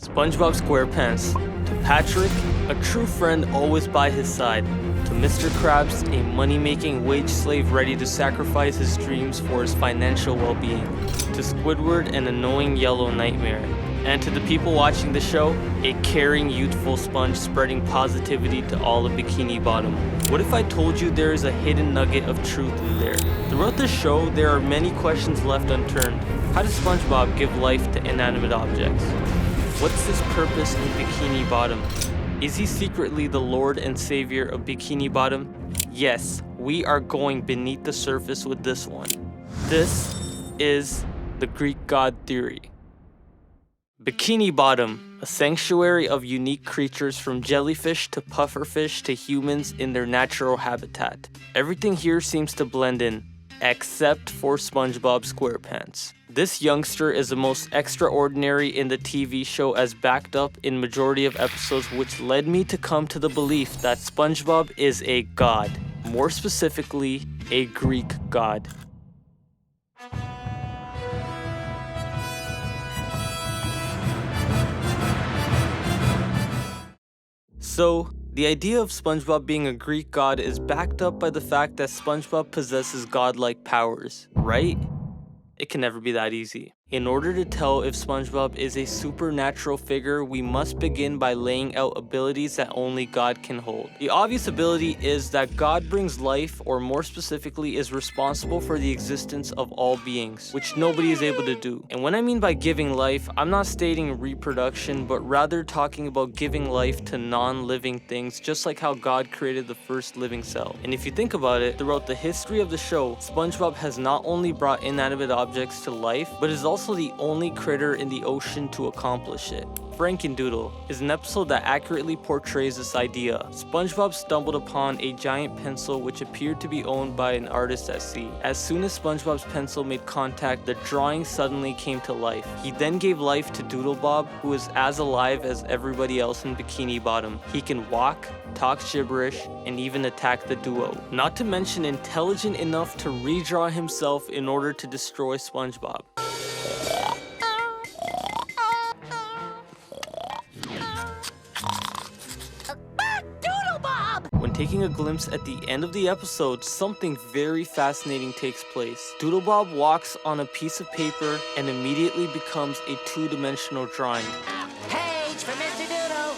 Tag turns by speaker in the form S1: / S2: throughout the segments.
S1: SpongeBob SquarePants. To Patrick, a true friend always by his side. To Mr. Krabs, a money-making wage slave ready to sacrifice his dreams for his financial well-being. To Squidward, an annoying yellow nightmare. And to the people watching the show, a caring, youthful sponge spreading positivity to all of Bikini Bottom. What if I told you there is a hidden nugget of truth in there? Throughout the show, there are many questions left unturned. How does SpongeBob give life to inanimate objects? What's his purpose in Bikini Bottom? Is he secretly the Lord and Savior of Bikini Bottom? Yes, we are going beneath the surface with this one. This is the Greek god theory. Bikini Bottom, a sanctuary of unique creatures from jellyfish to pufferfish to humans in their natural habitat. Everything here seems to blend in, except for SpongeBob SquarePants. This youngster is the most extraordinary in the TV show as backed up in majority of episodes, which led me to come to the belief that SpongeBob is a god. More specifically, a Greek god. So, the idea of SpongeBob being a Greek god is backed up by the fact that SpongeBob possesses godlike powers, right? It can never be that easy. In order to tell if SpongeBob is a supernatural figure, we must begin by laying out abilities that only God can hold. The obvious ability is that God brings life, or more specifically, is responsible for the existence of all beings, which nobody is able to do. And when I mean by giving life, I'm not stating reproduction, but rather talking about giving life to non-living things, just like how God created the first living cell. And if you think about it, throughout the history of the show, SpongeBob has not only brought inanimate objects to life, but is also the only critter in the ocean to accomplish it. Frankendoodle is an episode that accurately portrays this idea. SpongeBob stumbled upon a giant pencil which appeared to be owned by an artist at sea. As soon as SpongeBob's pencil made contact, the drawing suddenly came to life. He then gave life to Doodlebob, who is as alive as everybody else in Bikini Bottom. He can walk, talk gibberish, and even attack the duo. Not to mention intelligent enough to redraw himself in order to destroy SpongeBob. When taking a glimpse at the end of the episode, something very fascinating takes place. Doodlebob walks on a piece of paper and immediately becomes a two-dimensional drawing.
S2: Page for Mr. Doodle!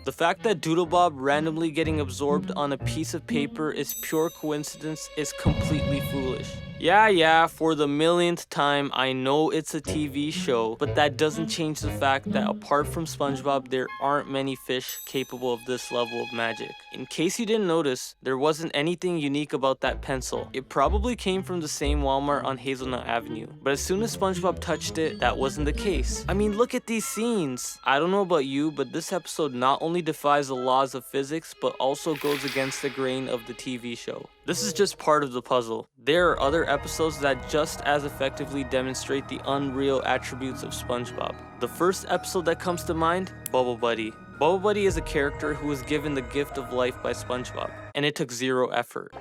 S1: The fact that Doodlebob randomly getting absorbed on a piece of paper is pure coincidence is completely foolish. Yeah, for the millionth time, I know it's a TV show, but that doesn't change the fact that apart from SpongeBob, there aren't many fish capable of this level of magic. In case you didn't notice, there wasn't anything unique about that pencil. It probably came from the same Walmart on Hazelnut Avenue, but as soon as SpongeBob touched it, that wasn't the case. I mean, look at these scenes. I don't know about you, but this episode not only defies the laws of physics, but also goes against the grain of the TV show. This is just part of the puzzle. There are other episodes that just as effectively demonstrate the unreal attributes of SpongeBob. The first episode that comes to mind, Bubble Buddy. Bubble Buddy is a character who was given the gift of life by SpongeBob, and it took zero effort.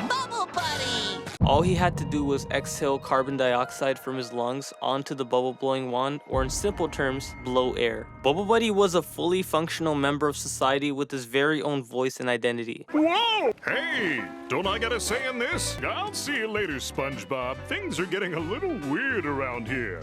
S2: Bubble Buddy!
S1: All he had to do was exhale carbon dioxide from his lungs onto the bubble-blowing wand, or in simple terms, blow air. Bubble Buddy was a fully functional member of society with his very own voice and identity.
S3: Whoa! Hey, don't I got a say in this? I'll see you later, SpongeBob. Things are getting a little weird around here.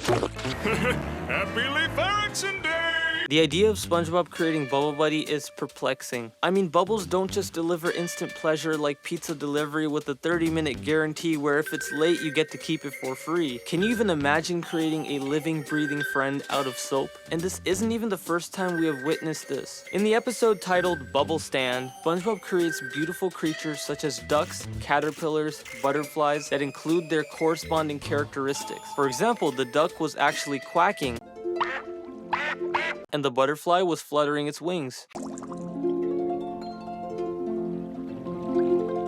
S3: Happy Leif Erikson Day!
S1: The idea of SpongeBob creating Bubble Buddy is perplexing. I mean, bubbles don't just deliver instant pleasure like pizza delivery with a 30-minute guarantee where if it's late, you get to keep it for free. Can you even imagine creating a living, breathing friend out of soap? And this isn't even the first time we have witnessed this. In the episode titled Bubble Stand, SpongeBob creates beautiful creatures such as ducks, caterpillars, butterflies that include their corresponding characteristics. For example, the duck was actually quacking, and the butterfly was fluttering its wings.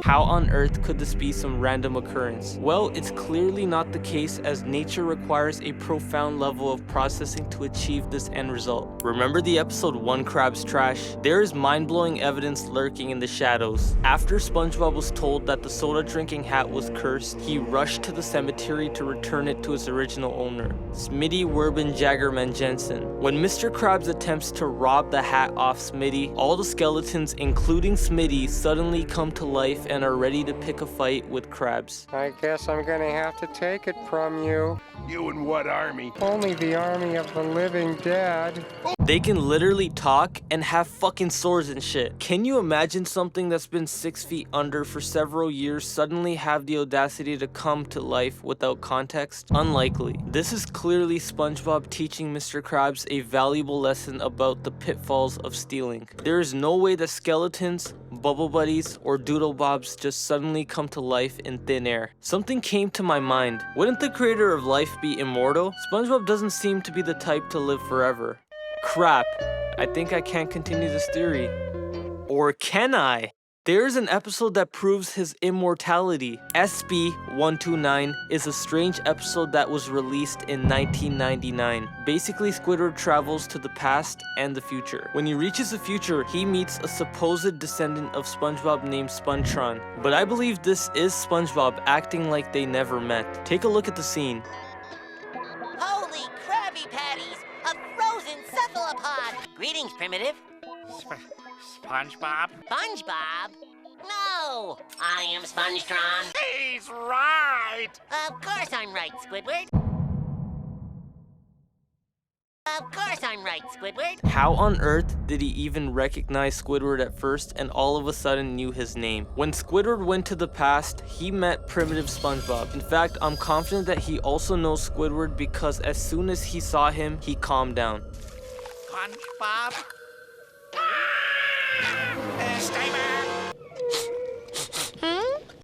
S1: How on earth could this be some random occurrence? Well, it's clearly not the case, as nature requires a profound level of processing to achieve this end result. Remember the episode One Crab's Trash? There is mind-blowing evidence lurking in the shadows. After SpongeBob was told that the soda drinking hat was cursed, he rushed to the cemetery to return it to its original owner, Smitty Werbin Jaggerman Jensen. When Mr. Krabs attempts to rob the hat off Smitty, all the skeletons, including Smitty, suddenly come to life and are ready to pick a fight with Krabs.
S4: I guess I'm gonna have to take it from you.
S5: You and what army?
S4: Only the army of the living dead.
S1: They can literally talk and have fucking swords and shit. Can you imagine something that's been 6 feet under for several years suddenly have the audacity to come to life without context? Unlikely. This is clearly SpongeBob teaching Mr. Krabs a valuable lesson about the pitfalls of stealing. There is no way that skeletons, Bubble Buddies, or Doodle Bobs just suddenly come to life in thin air. Something came to my mind. Wouldn't the creator of life be immortal? SpongeBob doesn't seem to be the type to live forever. Crap, I think I can't continue this theory. Or can I? There's an episode that proves his immortality. SB129 is a strange episode that was released in 1999. Basically, Squidward travels to the past and the future. When he reaches the future, he meets a supposed descendant of SpongeBob named Spongetron. But I believe this is SpongeBob acting like they never met. Take a look at the scene.
S2: Holy Krabby Patties! A frozen cephalopod! Greetings, Primitive.
S5: SpongeBob?
S2: SpongeBob? No! I am Spongetron.
S5: He's right!
S2: Of course I'm right, Squidward. Of course I'm right, Squidward.
S1: How on earth did he even recognize Squidward at first and all of a sudden knew his name? When Squidward went to the past, he met primitive SpongeBob. In fact, I'm confident that he also knows Squidward because as soon as he saw him, he calmed down.
S5: SpongeBob? Stay back!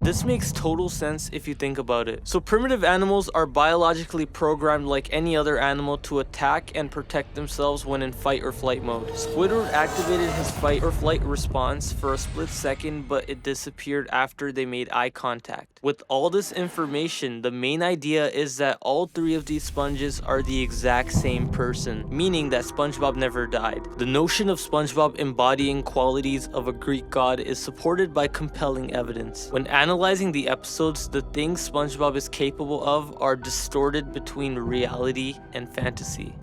S1: This makes total sense if you think about it. So primitive animals are biologically programmed like any other animal to attack and protect themselves when in fight or flight mode. Squidward activated his fight or flight response for a split second, but it disappeared after they made eye contact. With all this information, the main idea is that all three of these sponges are the exact same person, meaning that SpongeBob never died. The notion of SpongeBob embodying qualities of a Greek god is supported by compelling evidence. When analyzing the episodes, the things SpongeBob is capable of are distorted between reality and fantasy.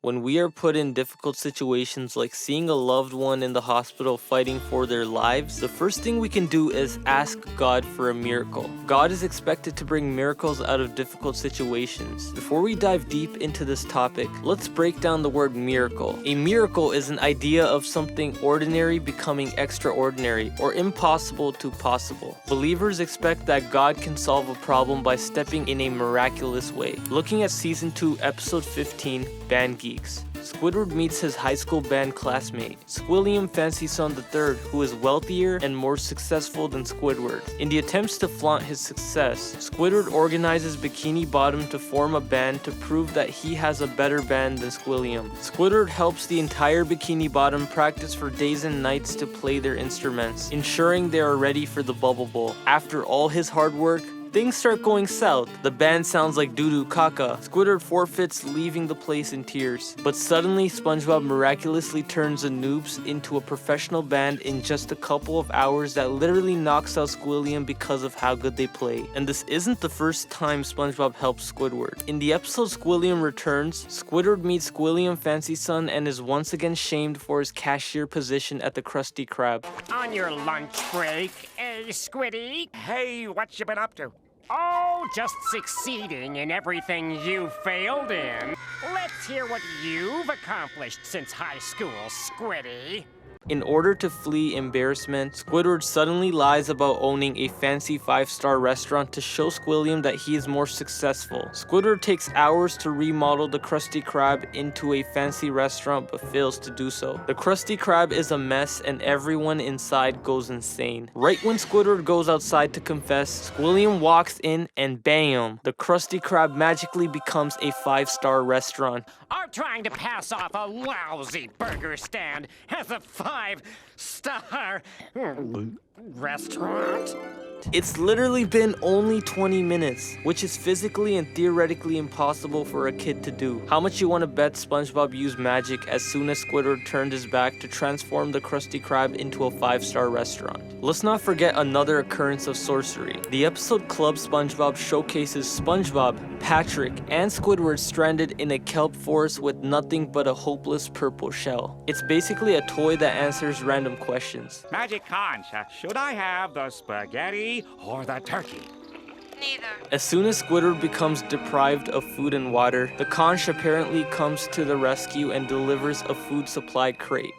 S1: When we are put in difficult situations like seeing a loved one in the hospital fighting for their lives, the first thing we can do is ask God for a miracle. God is expected to bring miracles out of difficult situations. Before we dive deep into this topic, let's break down the word miracle. A miracle is an idea of something ordinary becoming extraordinary, or impossible to possible. Believers expect that God can solve a problem by stepping in a miraculous way. Looking at Season 2, Episode 15, Band Geeks. Squidward meets his high school band classmate, Squilliam Fancyson III, who is wealthier and more successful than Squidward. In the attempts to flaunt his success, Squidward organizes Bikini Bottom to form a band to prove that he has a better band than Squilliam. Squidward helps the entire Bikini Bottom practice for days and nights to play their instruments, ensuring they are ready for the Bubble Bowl. After all his hard work, things start going south. The band sounds like doo-doo caca. Squidward forfeits, leaving the place in tears. But suddenly, SpongeBob miraculously turns the noobs into a professional band in just a couple of hours that literally knocks out Squilliam because of how good they play. And this isn't the first time SpongeBob helps Squidward. In the episode Squilliam Returns, Squidward meets Squilliam Fancyson and is once again shamed for his cashier position at the Krusty Krab.
S5: On your lunch break, Squiddy? Hey, what you been up to? Oh, just succeeding in everything you failed in. Let's hear what you've accomplished since high school, Squiddy.
S1: In order to flee embarrassment, Squidward suddenly lies about owning a fancy 5-star restaurant to show Squilliam that he is more successful. Squidward takes hours to remodel the Krusty Krab into a fancy restaurant but fails to do so. The Krusty Krab is a mess and everyone inside goes insane. Right when Squidward goes outside to confess, Squilliam walks in and bam! The Krusty Krab magically becomes a 5-star restaurant.
S5: I'm trying to pass off a lousy burger stand as a 5-star restaurant.
S1: It's literally been only 20 minutes, which is physically and theoretically impossible for a kid to do. How much you want to bet SpongeBob used magic as soon as Squidward turned his back to transform the Krusty Krab into a 5-star restaurant? Let's not forget another occurrence of sorcery. The episode Club SpongeBob showcases SpongeBob, Patrick, and Squidward stranded in a kelp forest with nothing but a hopeless purple shell. It's basically a toy that answers random questions.
S5: Magic conch, should I have the spaghetti or the turkey?
S2: Neither.
S1: As soon as Squidward becomes deprived of food and water, the conch apparently comes to the rescue and delivers a food supply crate.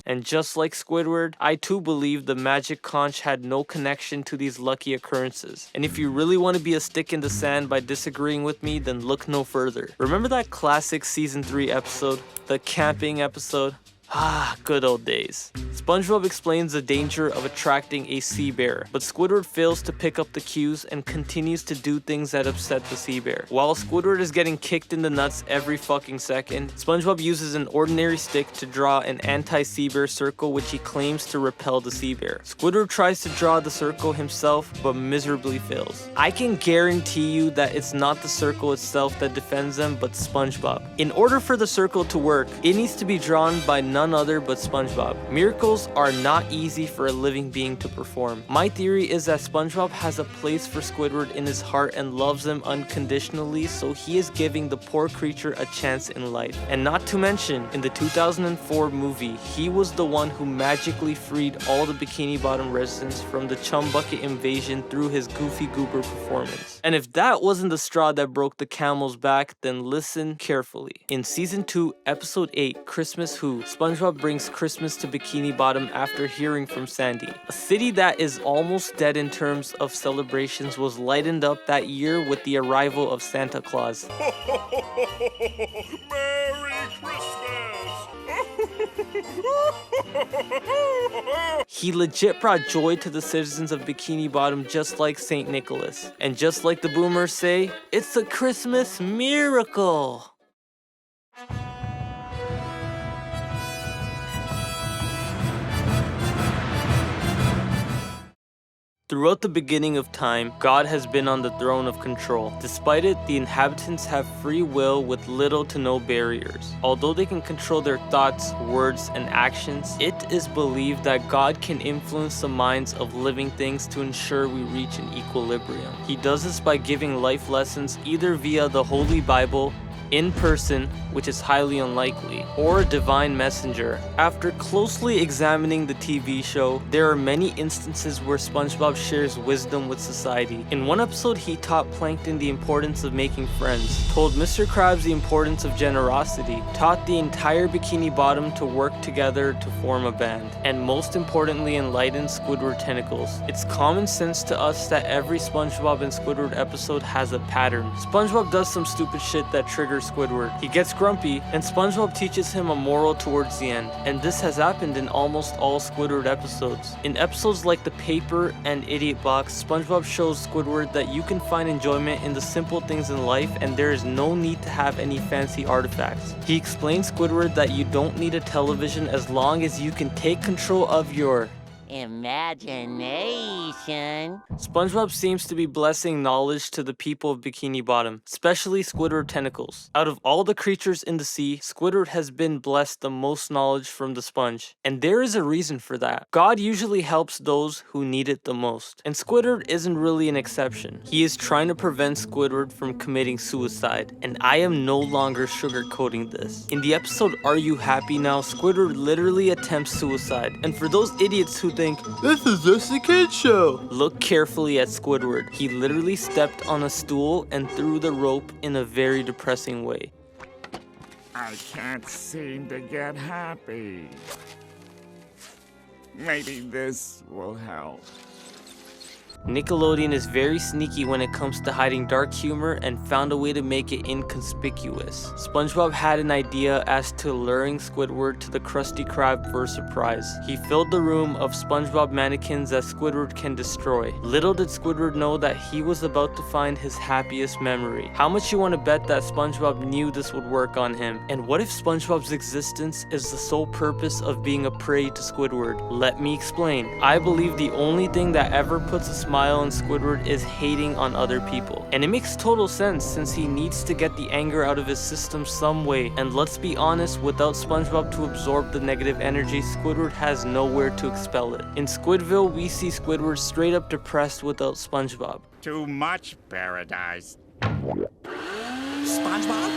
S1: And just like Squidward, I too believe the magic conch had no connection to these lucky occurrences. And if you really want to be a stick in the sand by disagreeing with me, then look no further. Remember that classic season 3 episode? The camping episode? Ah, good old days. SpongeBob explains the danger of attracting a sea bear, but Squidward fails to pick up the cues and continues to do things that upset the sea bear. While Squidward is getting kicked in the nuts every fucking second, SpongeBob uses an ordinary stick to draw an anti-sea bear circle which he claims to repel the sea bear. Squidward tries to draw the circle himself, but miserably fails. I can guarantee you that it's not the circle itself that defends them, but SpongeBob. In order for the circle to work, it needs to be drawn by none other but SpongeBob. Miracles are not easy for a living being to perform. My theory is that SpongeBob has a place for Squidward in his heart and loves him unconditionally, so he is giving the poor creature a chance in life. And not to mention, in the 2004 movie, he was the one who magically freed all the Bikini Bottom residents from the Chum Bucket invasion through his Goofy Goober performance. And if that wasn't the straw that broke the camel's back, then listen carefully. In Season 2, Episode 8, Christmas Who, SpongeBob brings Christmas to Bikini Bottom after hearing from Sandy. A city that is almost dead in terms of celebrations was lightened up that year with the arrival of Santa Claus.
S3: Merry Christmas!
S1: He legit brought joy to the citizens of Bikini Bottom just like St. Nicholas. And just like the boomers say, it's a Christmas miracle! Throughout the beginning of time, God has been on the throne of control. Despite it, the inhabitants have free will with little to no barriers. Although they can control their thoughts, words, and actions, it is believed that God can influence the minds of living things to ensure we reach an equilibrium. He does this by giving life lessons either via the Holy Bible, in person, which is highly unlikely, or a divine messenger. After closely examining the TV show, there are many instances where SpongeBob shares wisdom with society. In one episode, he taught Plankton the importance of making friends, told Mr. Krabs the importance of generosity, taught the entire Bikini Bottom to work together to form a band, and most importantly enlightened Squidward tentacles. It's common sense to us that every SpongeBob and Squidward episode has a pattern. SpongeBob does some stupid shit that triggers Squidward. He gets grumpy, and SpongeBob teaches him a moral towards the end. And this has happened in almost all Squidward episodes. In episodes like The Paper and Idiot Box, SpongeBob shows Squidward that you can find enjoyment in the simple things in life and there is no need to have any fancy artifacts. He explains Squidward that you don't need a television as long as you can take control of your
S2: imagination.
S1: SpongeBob seems to be blessing knowledge to the people of Bikini Bottom, especially Squidward tentacles. Out of all the creatures in the sea, Squidward has been blessed the most knowledge from the sponge. And there is a reason for that. God usually helps those who need it the most. And Squidward isn't really an exception. He is trying to prevent Squidward from committing suicide. And I am no longer sugarcoating this. In the episode Are You Happy Now?, Squidward literally attempts suicide. And for those idiots who think think, this is just a kid's show. Look carefully at Squidward. He literally stepped on a stool and threw the rope in a very depressing way.
S5: I can't seem to get happy. Maybe this will help.
S1: Nickelodeon is very sneaky when it comes to hiding dark humor and found a way to make it inconspicuous. SpongeBob had an idea as to luring Squidward to the Krusty Krab for a surprise. He filled the room of SpongeBob mannequins that Squidward can destroy. Little did Squidward know that he was about to find his happiest memory. How much you want to bet that SpongeBob knew this would work on him? And what if SpongeBob's existence is the sole purpose of being a prey to Squidward? Let me explain. I believe the only thing that ever puts a smile on Squidward is hating on other people. And it makes total sense since he needs to get the anger out of his system some way. And let's be honest, without SpongeBob to absorb the negative energy, Squidward has nowhere to expel it. In Squidville, we see Squidward straight up depressed without SpongeBob.
S5: Too much paradise. SpongeBob?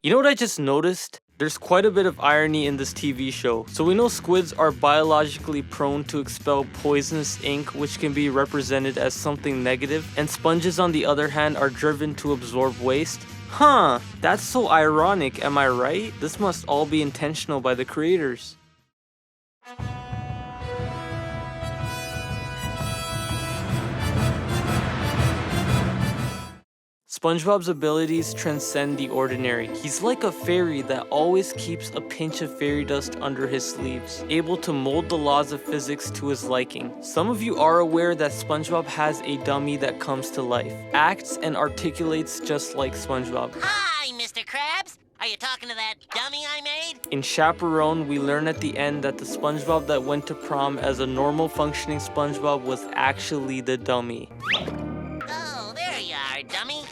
S1: You know what I just noticed? There's quite a bit of irony in this TV show. So we know squids are biologically prone to expel poisonous ink, which can be represented as something negative, and sponges on the other hand are driven to absorb waste. Huh, that's so ironic, am I right? This must all be intentional by the creators. SpongeBob's abilities transcend the ordinary. He's like a fairy that always keeps a pinch of fairy dust under his sleeves, able to mold the laws of physics to his liking. Some of you are aware that SpongeBob has a dummy that comes to life, acts and articulates just like SpongeBob.
S2: Hi, Mr. Krabs. Are you talking to that dummy I made?
S1: In Chaperone, we learn at the end that the SpongeBob that went to prom as a normal functioning SpongeBob was actually the dummy.
S2: Oh, there you are, dummy.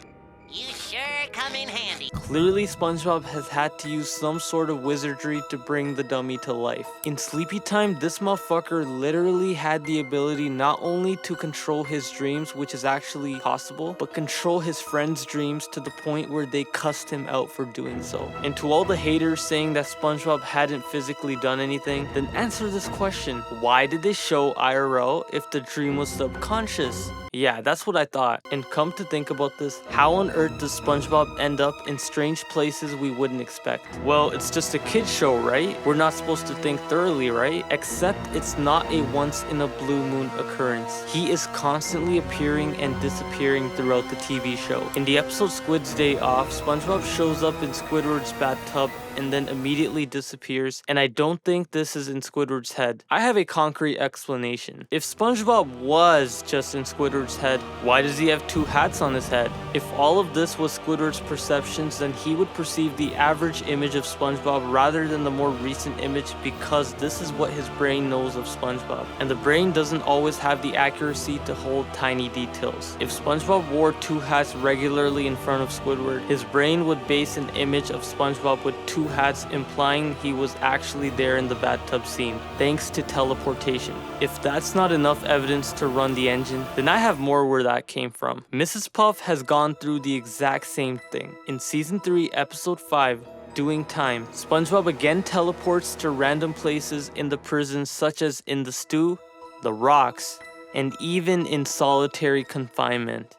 S2: You sure come in handy.
S1: Clearly, SpongeBob has had to use some sort of wizardry to bring the dummy to life. In Sleepy Time, this motherfucker literally had the ability not only to control his dreams, which is actually possible, but control his friends' dreams to the point where they cussed him out for doing so. And to all the haters saying that SpongeBob hadn't physically done anything, then answer this question. Why did they show IRL if the dream was subconscious? Yeah, that's what I thought. And come to think about this, how on earth does SpongeBob end up in strange places we wouldn't expect? Well, it's just a kid's show, right? We're not supposed to think thoroughly, right? Except it's not a once in a blue moon occurrence. He is constantly appearing and disappearing throughout the TV show. In the episode Squid's Day Off, SpongeBob shows up in Squidward's bathtub and then immediately disappears, and I don't think this is in Squidward's head. I have a concrete explanation. If SpongeBob was just in Squidward's head, why does he have two hats on his head? If all of this was Squidward's perceptions, then he would perceive the average image of SpongeBob rather than the more recent image, because this is what his brain knows of SpongeBob. And the brain doesn't always have the accuracy to hold tiny details. If SpongeBob wore two hats regularly in front of Squidward, his brain would base an image of SpongeBob with two hats, implying he was actually there in the bathtub scene, thanks to teleportation. If that's not enough evidence to run the engine, then I have more where that came from. Mrs. Puff has gone through the exact same thing. In Season 3, Episode 5, Doing Time, SpongeBob again teleports to random places in the prison, such as in the stew, the rocks, and even in solitary confinement.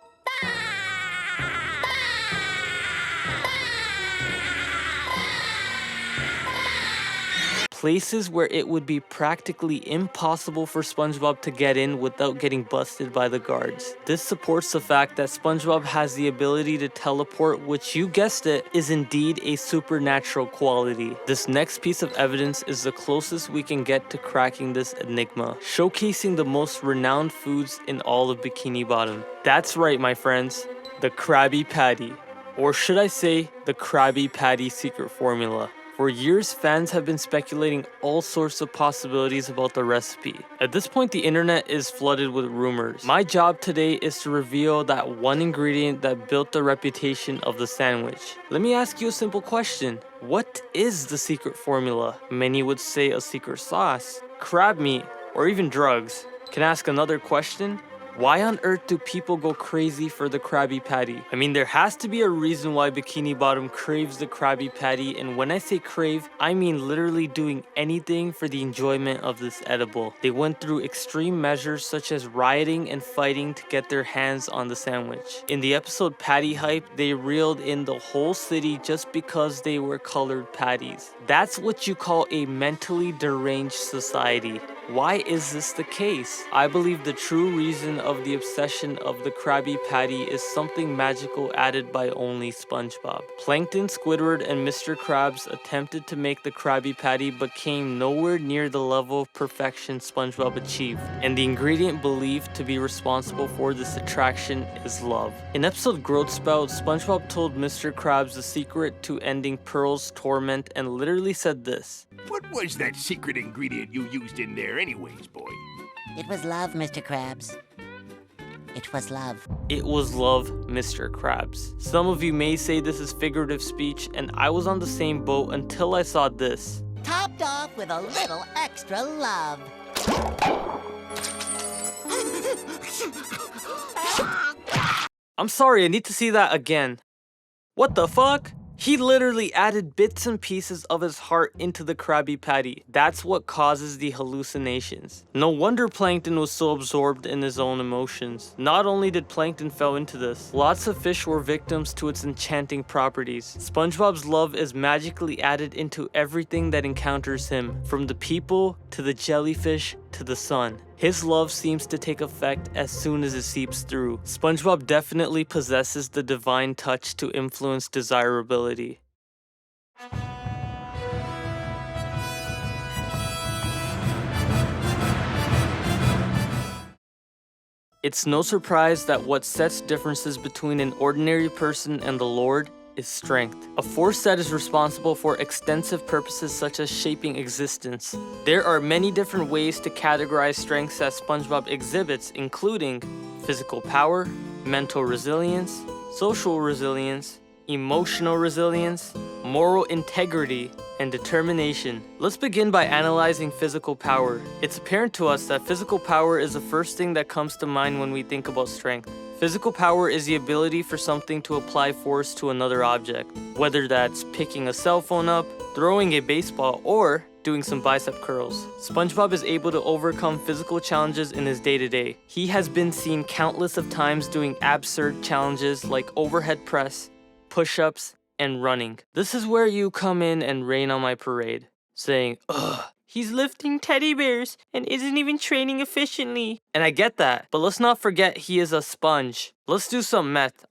S1: Places where it would be practically impossible for SpongeBob to get in without getting busted by the guards. This supports the fact that SpongeBob has the ability to teleport, which, you guessed it, is indeed a supernatural quality. This next piece of evidence is the closest we can get to cracking this enigma, showcasing the most renowned foods in all of Bikini Bottom. That's right, my friends, the Krabby Patty. Or should I say, the Krabby Patty secret formula. For years, fans have been speculating all sorts of possibilities about the recipe. At this point, the internet is flooded with rumors. My job today is to reveal that one ingredient that built the reputation of the sandwich. Let me ask you a simple question. What is the secret formula? Many would say a secret sauce, crab meat, or even drugs. Can I ask another question? Why on earth do people go crazy for the Krabby Patty? I mean, there has to be a reason why Bikini Bottom craves the Krabby Patty, and when I say crave, I mean literally doing anything for the enjoyment of this edible. They went through extreme measures such as rioting and fighting to get their hands on the sandwich. In the episode Patty Hype, they reeled in the whole city just because they were colored patties. That's what you call a mentally deranged society. Why is this the case? I believe the true reason of the obsession of the Krabby Patty is something magical added by only SpongeBob. Plankton, Squidward, and Mr. Krabs attempted to make the Krabby Patty but came nowhere near the level of perfection SpongeBob achieved, and the ingredient believed to be responsible for this attraction is love. In episode Growth Spout, SpongeBob told Mr. Krabs the secret to ending Pearl's torment and literally said this.
S6: What was that secret ingredient you used in there anyways, boy?
S2: It was love, Mr. Krabs. It was love.
S1: It was love, Mr. Krabs. Some of you may say this is figurative speech, and I was on the same boat until I saw this.
S2: Topped off with a little extra love.
S1: I'm sorry, I need to see that again. What the fuck? He literally added bits and pieces of his heart into the Krabby Patty. That's what causes the hallucinations. No wonder Plankton was so absorbed in his own emotions. Not only did Plankton fall into this, lots of fish were victims to its enchanting properties. SpongeBob's love is magically added into everything that encounters him, from the people to the jellyfish to the sun. His love seems to take effect as soon as it seeps through. SpongeBob definitely possesses the divine touch to influence desirability. It's no surprise that what sets differences between an ordinary person and the Lord is strength, a force that is responsible for extensive purposes such as shaping existence. There are many different ways to categorize strengths that SpongeBob exhibits, including physical power, mental resilience, social resilience, emotional resilience, moral integrity, and determination. Let's begin by analyzing physical power. It's apparent to us that physical power is the first thing that comes to mind when we think about strength. Physical power is the ability for something to apply force to another object, whether that's picking a cell phone up, throwing a baseball, or doing some bicep curls. SpongeBob is able to overcome physical challenges in his day-to-day. He has been seen countless of times doing absurd challenges like overhead press, push-ups, and running. This is where you come in and rain on my parade, saying, ugh, he's lifting teddy bears and isn't even training efficiently. And I get that, but let's not forget he is a sponge. Let's do some math.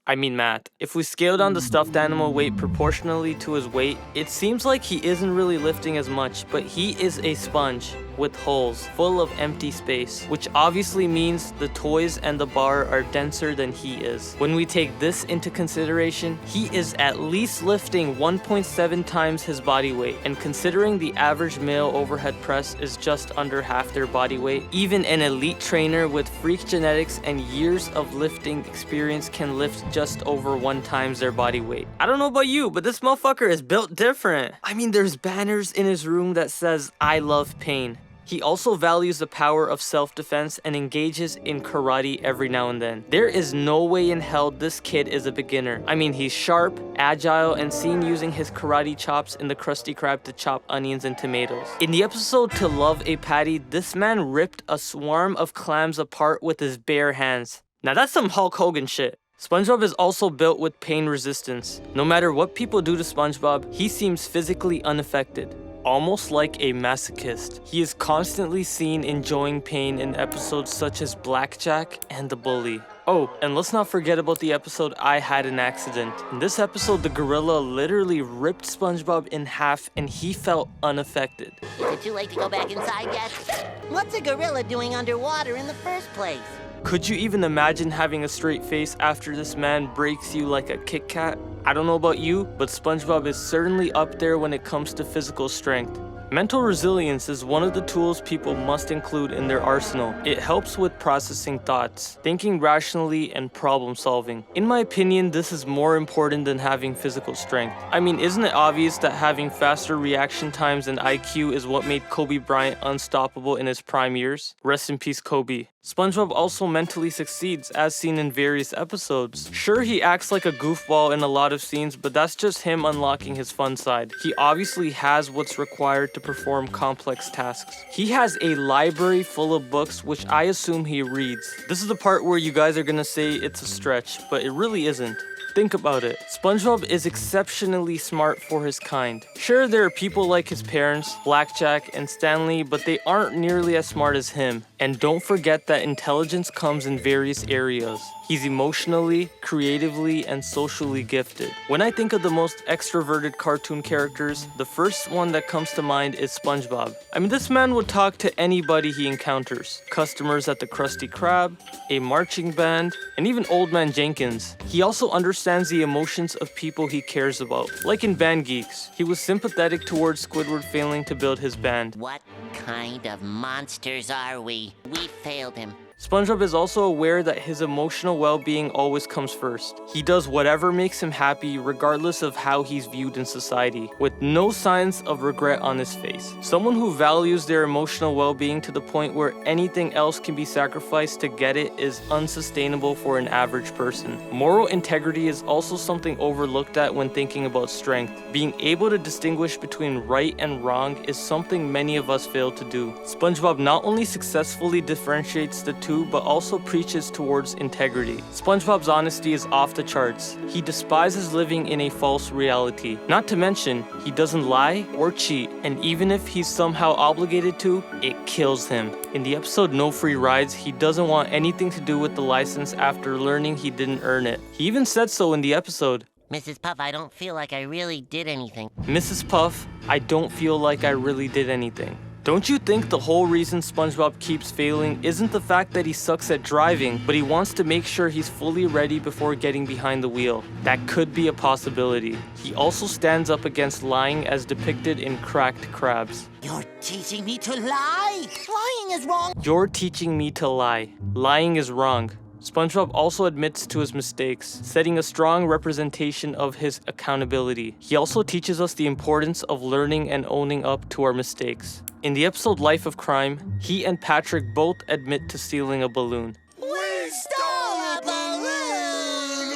S1: If we scale down the stuffed animal weight proportionally to his weight, it seems like he isn't really lifting as much, but he is a sponge with holes full of empty space, which obviously means the toys and the bar are denser than he is. When we take this into consideration, he is at least lifting 1.7 times his body weight, and considering the average male overhead press is just under half their body weight, even an elite trainer with freak genetics and years of lifting experience can lift just over 1 times their body weight. I don't know about you, but this motherfucker is built different. I mean, there's banners in his room that says, I love pain. He also values the power of self-defense and engages in karate every now and then. There is no way in hell this kid is a beginner. I mean, he's sharp, agile, and seen using his karate chops in the Krusty Krab to chop onions and tomatoes. In the episode To Love a Patty, this man ripped a swarm of clams apart with his bare hands. Now that's some Hulk Hogan shit. SpongeBob is also built with pain resistance. No matter what people do to SpongeBob, he seems physically unaffected, almost like a masochist. He is constantly seen enjoying pain in episodes such as Blackjack and The Bully. Oh, and let's not forget about the episode I Had an Accident. In this episode, the gorilla literally ripped SpongeBob in half and he felt unaffected.
S2: Is it too late to go back inside yet? What's a gorilla doing underwater in the first place?
S1: Could you even imagine having a straight face after this man breaks you like a Kit Kat? I don't know about you, but SpongeBob is certainly up there when it comes to physical strength. Mental resilience is one of the tools people must include in their arsenal. It helps with processing thoughts, thinking rationally, and problem solving. In my opinion, this is more important than having physical strength. I mean, isn't it obvious that having faster reaction times and IQ is what made Kobe Bryant unstoppable in his prime years? Rest in peace, Kobe. SpongeBob also mentally succeeds, as seen in various episodes. Sure, he acts like a goofball in a lot of scenes, but that's just him unlocking his fun side. He obviously has what's required to perform complex tasks. He has a library full of books, which I assume he reads. This is the part where you guys are gonna say it's a stretch, but it really isn't. Think about it. SpongeBob is exceptionally smart for his kind. Sure, there are people like his parents, Blackjack and Stanley, but they aren't nearly as smart as him. And don't forget that intelligence comes in various areas. He's emotionally, creatively, and socially gifted. When I think of the most extroverted cartoon characters, the first one that comes to mind is SpongeBob. I mean, this man would talk to anybody he encounters. Customers at the Krusty Krab, a marching band, and even Old Man Jenkins. He also understands the emotions of people he cares about. Like in Band Geeks, he was sympathetic towards Squidward failing to build his band.
S2: What kind of monsters are we? We failed him.
S1: SpongeBob is also aware that his emotional well-being always comes first. He does whatever makes him happy regardless of how he's viewed in society, with no signs of regret on his face. Someone who values their emotional well-being to the point where anything else can be sacrificed to get it is unsustainable for an average person. Moral integrity is also something overlooked at when thinking about strength. Being able to distinguish between right and wrong is something many of us fail to do. SpongeBob not only successfully differentiates the two, but also preaches towards integrity. SpongeBob's honesty is off the charts. He despises living in a false reality. Not to mention, he doesn't lie or cheat, and even if he's somehow obligated to, it kills him. In the episode No Free Rides, he doesn't want anything to do with the license after learning he didn't earn it. He even said so in the episode.
S2: Mrs. Puff, I don't feel like I really did anything.
S1: Mrs. Puff, I don't feel like I really did anything. Don't you think the whole reason SpongeBob keeps failing isn't the fact that he sucks at driving, but he wants to make sure he's fully ready before getting behind the wheel? That could be a possibility. He also stands up against lying as depicted in Cracked Crabs.
S2: You're teaching me to lie! Lying is wrong!
S1: You're teaching me to lie. Lying is wrong. SpongeBob also admits to his mistakes, setting a strong representation of his accountability. He also teaches us the importance of learning and owning up to our mistakes. In the episode Life of Crime, he and Patrick both admit to stealing a balloon.
S2: We stole a balloon!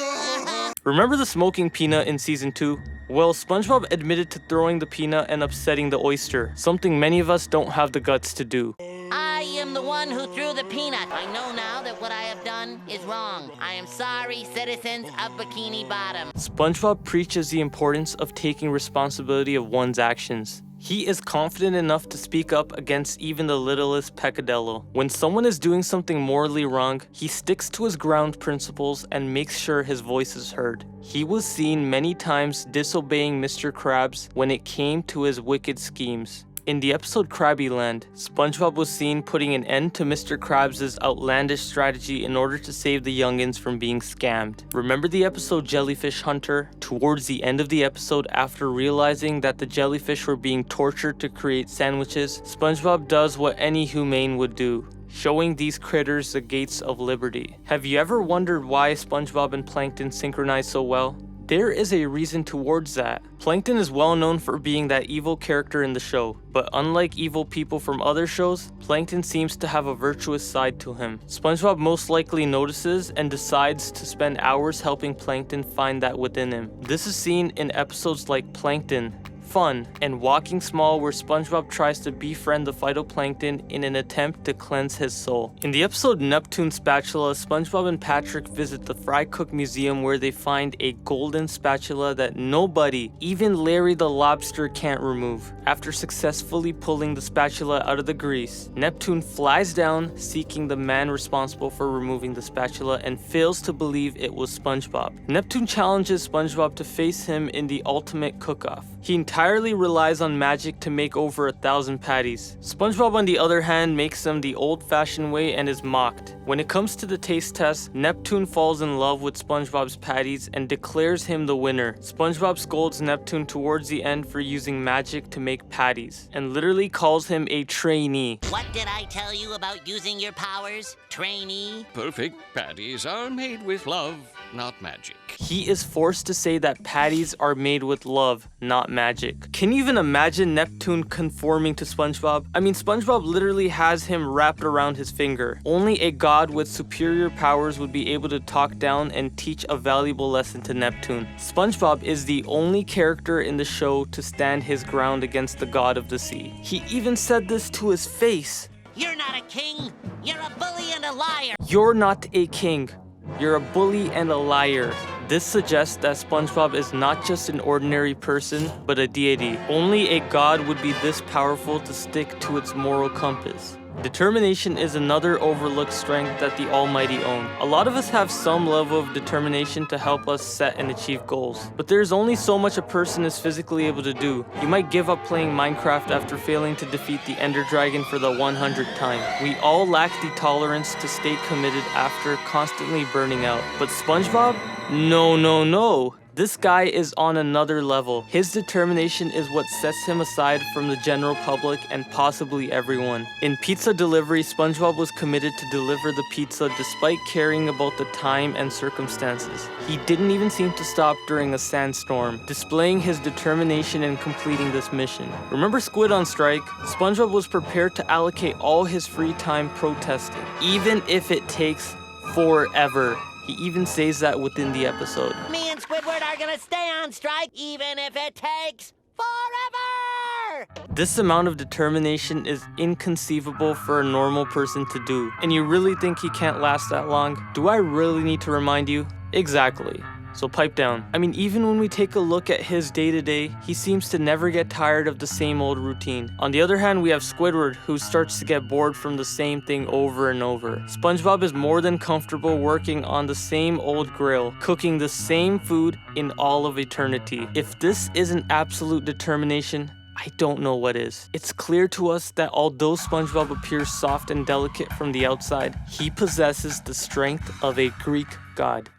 S1: Remember the smoking peanut in season 2? Well, SpongeBob admitted to throwing the peanut and upsetting the oyster, something many of us don't have the guts to do.
S2: I am the one who threw the peanut. I know now that what I have done is wrong. I am sorry, citizens of Bikini Bottom.
S1: SpongeBob preaches the importance of taking responsibility of one's actions. He is confident enough to speak up against even the littlest peccadillo. When someone is doing something morally wrong, he sticks to his ground principles and makes sure his voice is heard. He was seen many times disobeying Mr. Krabs when it came to his wicked schemes. In the episode Krabby Land, SpongeBob was seen putting an end to Mr. Krabs' outlandish strategy in order to save the youngins from being scammed. Remember the episode Jellyfish Hunter? Towards the end of the episode, after realizing that the jellyfish were being tortured to create sandwiches, SpongeBob does what any humane would do, showing these critters the gates of liberty. Have you ever wondered why SpongeBob and Plankton synchronize so well? There is a reason towards that. Plankton is well known for being that evil character in the show, but unlike evil people from other shows, Plankton seems to have a virtuous side to him. SpongeBob most likely notices and decides to spend hours helping Plankton find that within him. This is seen in episodes like Plankton, Fun, and Walking Small, where SpongeBob tries to befriend the phytoplankton in an attempt to cleanse his soul. In the episode Neptune Spatula, SpongeBob and Patrick visit the Fry Cook Museum where they find a golden spatula that nobody, even Larry the Lobster, can't remove. After successfully pulling the spatula out of the grease, Neptune flies down seeking the man responsible for removing the spatula and fails to believe it was SpongeBob. Neptune challenges SpongeBob to face him in the ultimate cook-off. He entirely entirely relies on magic to make over 1,000 patties. SpongeBob, on the other hand, makes them the old-fashioned way and is mocked. When it comes to the taste test, Neptune falls in love with SpongeBob's patties and declares him the winner. SpongeBob scolds Neptune towards the end for using magic to make patties, and literally calls him a trainee.
S2: What did I tell you about using your powers, trainee?
S7: Perfect patties are made with love, not magic.
S1: He is forced to say that patties are made with love, not magic. Can you even imagine Neptune conforming to SpongeBob? I mean, SpongeBob literally has him wrapped around his finger. Only a god with superior powers would be able to talk down and teach a valuable lesson to Neptune. SpongeBob is the only character in the show to stand his ground against the god of the sea. He even said this to his face.
S2: You're not a king. You're a bully and a liar.
S1: You're not a king. You're a bully and a liar. This suggests that SpongeBob is not just an ordinary person, but a deity. Only a god would be this powerful to stick to its moral compass. Determination is another overlooked strength that the Almighty own. A lot of us have some level of determination to help us set and achieve goals, but there's only so much a person is physically able to do. You might give up playing Minecraft after failing to defeat the Ender Dragon for the 100th time. We all lack the tolerance to stay committed after constantly burning out. But SpongeBob? No. This guy is on another level. His determination is what sets him aside from the general public and possibly everyone. In pizza delivery, SpongeBob was committed to deliver the pizza despite caring about the time and circumstances. He didn't even seem to stop during a sandstorm, displaying his determination in completing this mission. Remember Squid on strike? SpongeBob was prepared to allocate all his free time protesting, even if it takes forever. He even says that within the episode.
S2: Me and Squidward are gonna stay on strike even if it takes forever!
S1: This amount of determination is inconceivable for a normal person to do. And you really think he can't last that long? Do I really need to remind you? Exactly. So pipe down. I mean, even when we take a look at his day-to-day, he seems to never get tired of the same old routine. On the other hand, we have Squidward, who starts to get bored from the same thing over and over. SpongeBob is more than comfortable working on the same old grill, cooking the same food in all of eternity. If this isn't absolute determination, I don't know what is. It's clear to us that although SpongeBob appears soft and delicate from the outside, he possesses the strength of a Greek god.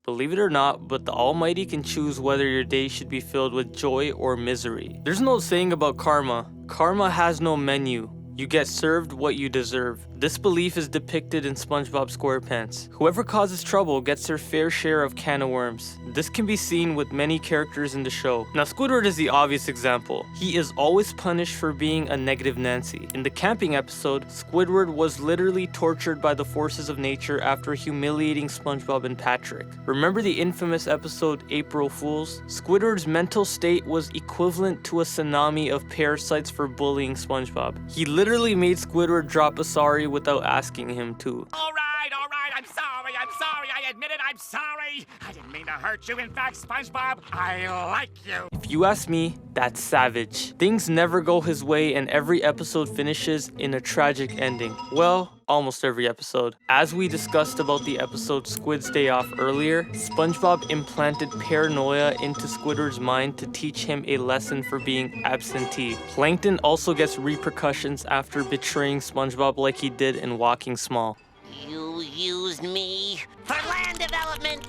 S1: Believe it or not, but the Almighty can choose whether your day should be filled with joy or misery. There's no saying about karma. Karma has no menu. You get served what you deserve. This belief is depicted in SpongeBob SquarePants. Whoever causes trouble gets their fair share of can of worms. This can be seen with many characters in the show. Now, Squidward is the obvious example. He is always punished for being a negative Nancy. In the camping episode, Squidward was literally tortured by the forces of nature after humiliating SpongeBob and Patrick. Remember the infamous episode April Fools? Squidward's mental state was equivalent to a tsunami of parasites for bullying SpongeBob. He literally made Squidward drop a sorry without asking him to.
S5: All right, I'm sorry, I admit it, I'm sorry. I didn't mean to hurt you. In fact, SpongeBob, I like you.
S1: If you ask me, that's savage. Things never go his way and every episode finishes in a tragic ending. Well, almost every episode. As we discussed about the episode Squid's Day Off earlier, SpongeBob implanted paranoia into Squidward's mind to teach him a lesson for being absentee. Plankton also gets repercussions after betraying SpongeBob like he did in Walking Small.
S2: You used me for land development.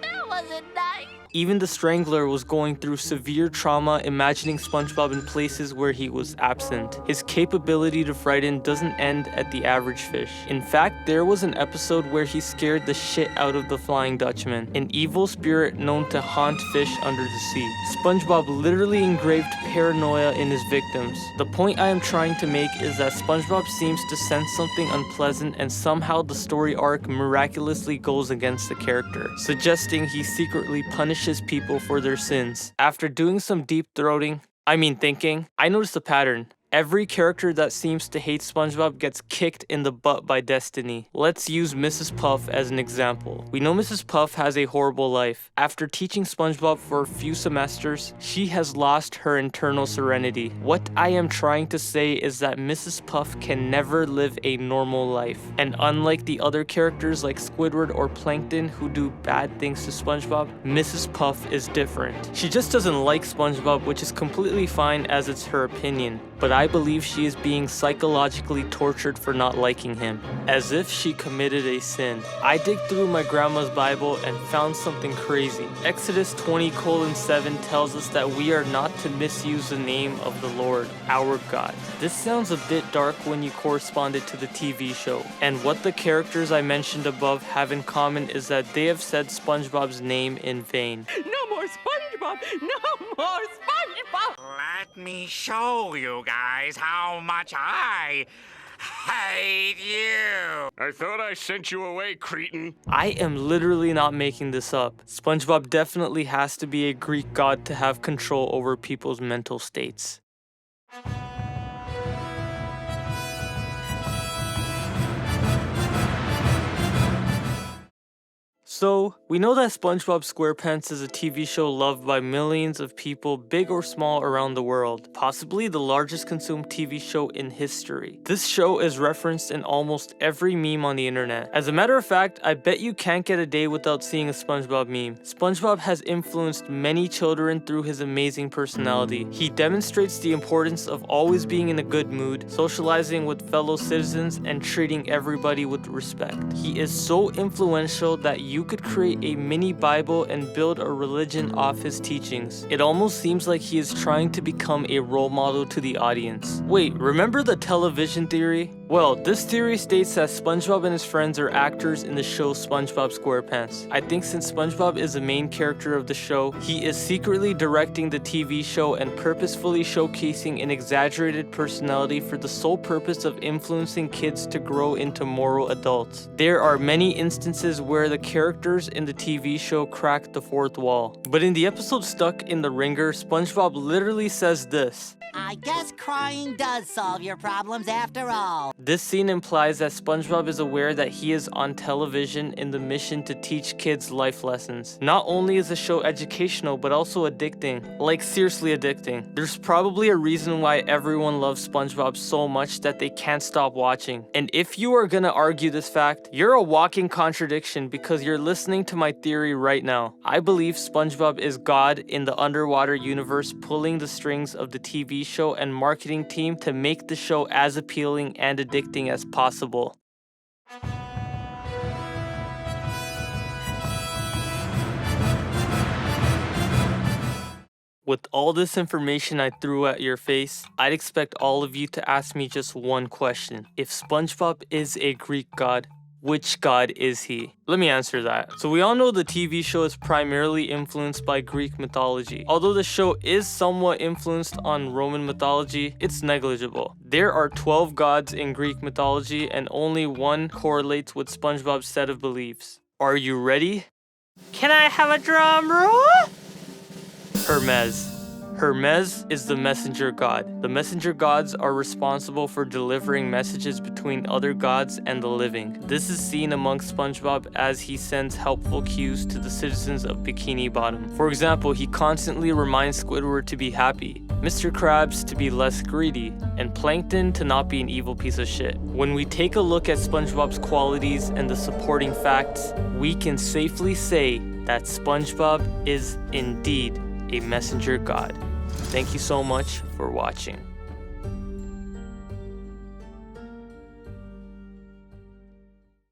S2: That wasn't nice.
S1: Even the Strangler was going through severe trauma imagining SpongeBob in places where he was absent. His capability to frighten doesn't end at the average fish. In fact, there was an episode where he scared the shit out of the Flying Dutchman, an evil spirit known to haunt fish under the sea. SpongeBob literally engraved paranoia in his victims. The point I am trying to make is that SpongeBob seems to sense something unpleasant and somehow the story arc miraculously goes against the character, suggesting he secretly punishes people for their sins. After doing some deep thinking, I noticed a pattern. Every character that seems to hate SpongeBob gets kicked in the butt by destiny. Let's use Mrs. Puff as an example. We know Mrs. Puff has a horrible life. After teaching SpongeBob for a few semesters, she has lost her internal serenity. What I am trying to say is that Mrs. Puff can never live a normal life. And unlike the other characters like Squidward or Plankton who do bad things to SpongeBob, Mrs. Puff is different. She just doesn't like SpongeBob, which is completely fine as it's her opinion. But I believe she is being psychologically tortured for not liking him, as if she committed a sin. I dig through my grandma's Bible and found something crazy. Exodus 20:7 tells us that we are not to misuse the name of the Lord, our God. This sounds a bit dark when you correspond it to the TV show. And what the characters I mentioned above have in common is that they have said SpongeBob's name in vain.
S8: No more SpongeBob! No more SpongeBob!
S5: Let me show you guys how much I hate you.
S3: I thought I sent you away, cretin.
S1: I am literally not making this up. SpongeBob definitely has to be a Greek god to have control over people's mental states. So, we know that SpongeBob SquarePants is a TV show loved by millions of people, big or small, around the world, possibly the largest consumed TV show in history. This show is referenced in almost every meme on the internet. As a matter of fact, I bet you can't get a day without seeing a SpongeBob meme. SpongeBob has influenced many children through his amazing personality. He demonstrates the importance of always being in a good mood, socializing with fellow citizens, and treating everybody with respect. He is so influential that you could create a mini Bible and build a religion off his teachings. It almost seems like he is trying to become a role model to the audience. Wait, remember the television theory? Well, this theory states that SpongeBob and his friends are actors in the show SpongeBob SquarePants. I think since SpongeBob is the main character of the show, he is secretly directing the TV show and purposefully showcasing an exaggerated personality for the sole purpose of influencing kids to grow into moral adults. There are many instances where the characters in the TV show crack the fourth wall. But in the episode Stuck in the Ringer, SpongeBob literally says this:
S2: I guess crying does solve your problems after all.
S1: This scene implies that SpongeBob is aware that he is on television in the mission to teach kids life lessons. Not only is the show educational, but also addicting. Like, seriously addicting. There's probably a reason why everyone loves SpongeBob so much that they can't stop watching. And if you are gonna argue this fact, you're a walking contradiction because you're listening to my theory right now. I believe SpongeBob is God in the underwater universe, pulling the strings of the TV show and marketing team to make the show as appealing and addicting as possible. With all this information I threw at your face, I'd expect all of you to ask me just one question. If SpongeBob is a Greek god, which god is he? Let me answer that. So we all know the TV show is primarily influenced by Greek mythology. Although the show is somewhat influenced on Roman mythology, it's negligible. There are 12 gods in Greek mythology and only one correlates with SpongeBob's set of beliefs. Are you ready? Can I have a drum roll? Hermes. Hermes is the messenger god. The messenger gods are responsible for delivering messages between other gods and the living. This is seen amongst SpongeBob as he sends helpful cues to the citizens of Bikini Bottom. For example, he constantly reminds Squidward to be happy, Mr. Krabs to be less greedy, and Plankton to not be an evil piece of shit. When we take a look at SpongeBob's qualities and the supporting facts, we can safely say that SpongeBob is indeed a messenger god. Thank you so much for watching.